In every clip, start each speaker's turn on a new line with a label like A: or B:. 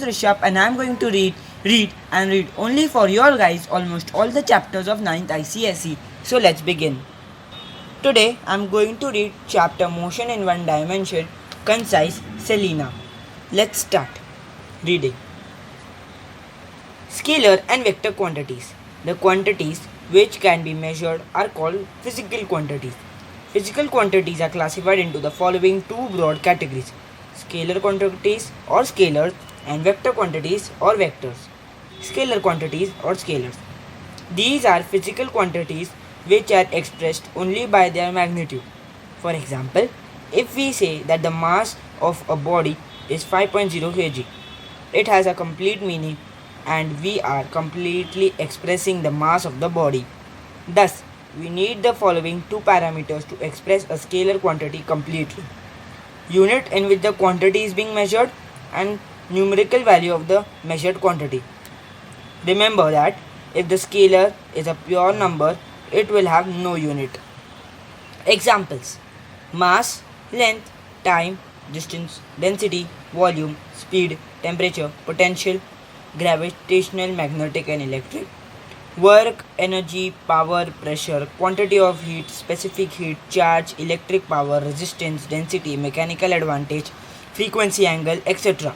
A: is Rishabh and I am going to read only for your guys almost all the chapters of 9th ICSE. So let's begin. Today I am going to read chapter Motion in One Dimension, Concise, Selena. Let's start reading. Scalar and vector quantities. The quantities which can be measured are called physical quantities. Physical quantities are classified into the following two broad categories: scalar quantities or scalars and vector quantities or vectors. Scalar quantities or scalars. These are physical quantities which are expressed only by their magnitude. For example, if we say that the mass of a body is 5.0 kg, it has a complete meaning and we are completely expressing the mass of the body. Thus, we need the following two parameters to express a scalar quantity completely: unit in which the quantity is being measured and numerical value of the measured quantity. Remember that if the scalar is a pure number, it will have no unit. Examples: mass, length, time, distance, density, volume, speed, temperature, potential, gravitational, magnetic and electric, work, energy, power, pressure, quantity of heat, specific heat, charge, electric power, resistance, density, mechanical advantage, frequency, angle, etc.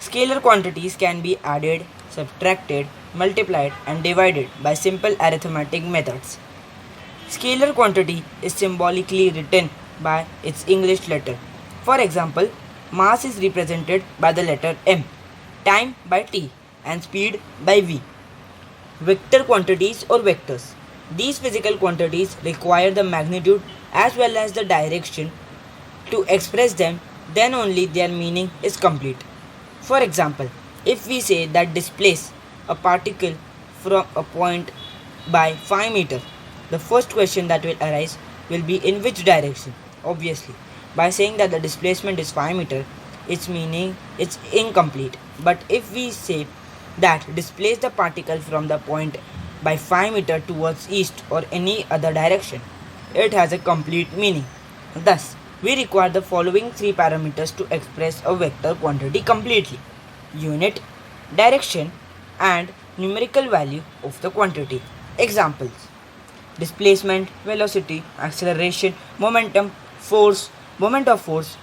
A: Scalar quantities can be added, subtracted, multiplied and divided by simple arithmetic methods. Scalar quantity is symbolically written by its English letter. For example, mass is represented by the letter m, time by t and speed by v. Vector quantities or vectors. These physical quantities require the magnitude as well as the direction. To express them, then only their meaning is complete. For example, if we say that displace a particle from a point by 5 meters, the first question that will arise will be in which direction. Obviously, by saying that the displacement is 5 meters, its meaning is incomplete. But if we say that displace the particle from the point by 5 meters towards east or any other direction, it has a complete meaning. Thus, we require the following three parameters to express a vector quantity completely: unit, direction and numerical value of the quantity. Examples: displacement, velocity, acceleration, momentum, force, moment of force,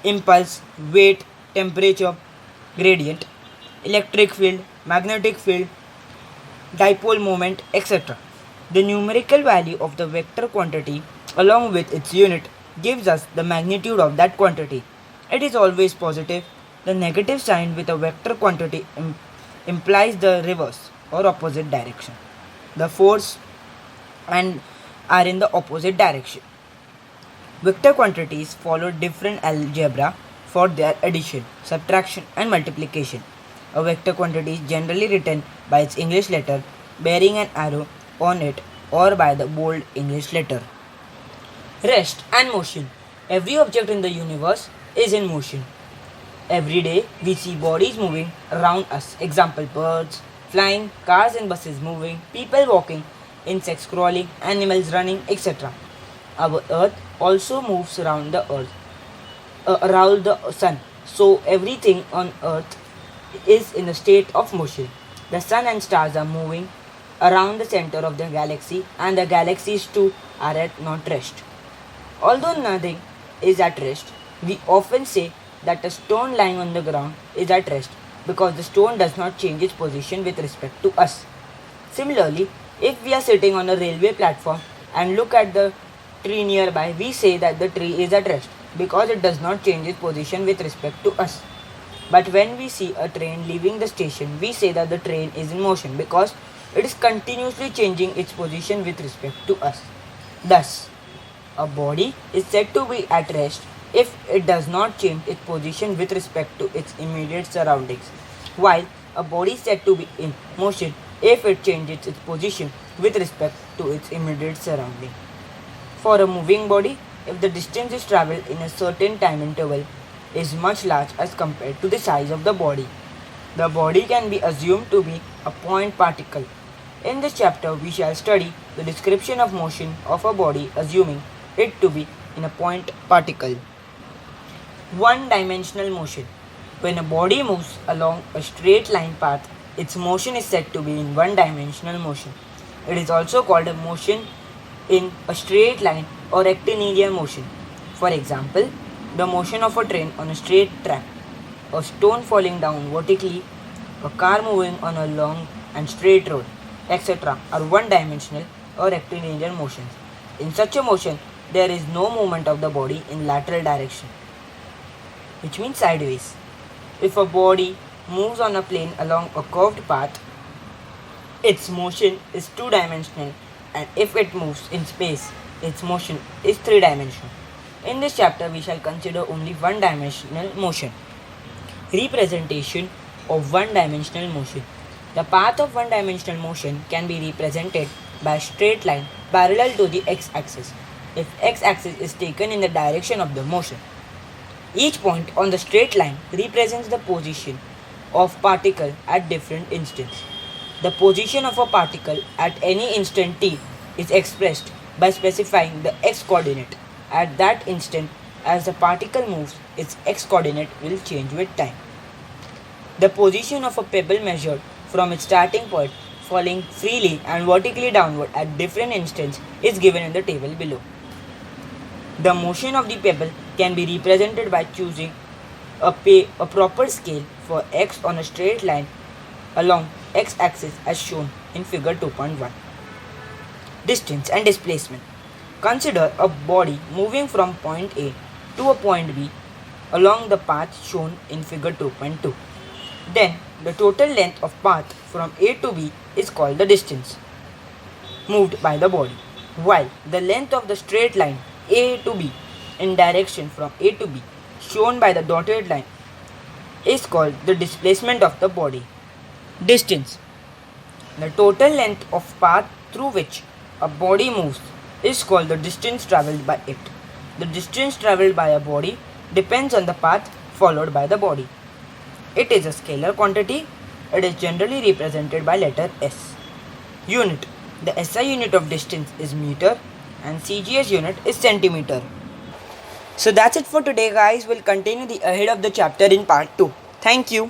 A: impulse, weight, temperature, gradient, electric field, magnetic field, dipole moment, etc. The numerical value of the vector quantity along with its unit gives us the magnitude of that quantity. It is always positive. The negative sign with a vector quantity implies the reverse or opposite direction. The force and are in the opposite direction. Vector quantities follow different algebra for their addition, subtraction and multiplication. A vector quantity is generally written by its English letter bearing an arrow on it or by the bold English letter. Rest and motion. Every object in the universe is in motion. Every day we see bodies moving around us. Example: birds flying, cars and buses moving, people walking, insects crawling, animals running, etc. Our earth also moves around the sun. So everything on earth is in a state of motion. The sun and stars are moving around the center of the galaxy and the galaxies too are at not rest. Although nothing is at rest, we often say that a stone lying on the ground is at rest because the stone does not change its position with respect to us. Similarly, if we are sitting on a railway platform and look at the tree nearby, we say that the tree is at rest because it does not change its position with respect to us. But when we see a train leaving the station, we say that the train is in motion because it is continuously changing its position with respect to us. Thus, a body is said to be at rest if it does not change its position with respect to its immediate surroundings, while a body is said to be in motion if it changes its position with respect to its immediate surrounding. For a moving body, if the distance is travelled in a certain time interval is much large as compared to the size of the body, the body can be assumed to be a point particle. In this chapter, we shall study the description of motion of a body assuming it to be in a point particle. One-dimensional motion. When a body moves along a straight line path, its motion is said to be in one-dimensional motion. It is also called a motion in a straight line or rectilinear motion. For example, the motion of a train on a straight track, a stone falling down vertically, a car moving on a long and straight road, etc. are one-dimensional or rectilinear motions. In such a motion, there is no movement of the body in lateral direction, which means sideways. If a body moves on a plane along a curved path, its motion is two-dimensional, and if it moves in space, its motion is three-dimensional. In this chapter, we shall consider only one-dimensional motion. Representation of one-dimensional motion. The path of one-dimensional motion can be represented by a straight line parallel to the x-axis if x-axis is taken in the direction of the motion. Each point on the straight line represents the position of particle at different instants. The position of a particle at any instant t is expressed by specifying the x-coordinate. At that instant, as the particle moves, its x-coordinate will change with time. The position of a pebble measured from its starting point, falling freely and vertically downward at different instants, is given in the table below. The motion of the pebble can be represented by choosing a proper scale for x on a straight line along x-axis as shown in figure 2.1. Distance and displacement. Consider a body moving from point A to a point B along the path shown in figure 2.2. Then the total length of path from A to B is called the distance moved by the body, while the length of the straight line A to B in direction from A to B shown by the dotted line is called the displacement of the body. Distance. The total length of path through which a body moves is called the distance travelled by it. The distance travelled by a body depends on the path followed by the body. It is a scalar quantity. It is generally represented by letter S. Unit. The SI unit of distance is meter and CGS unit is centimeter. So that's it for today, guys. We'll continue the ahead of the chapter in part 2. Thank you.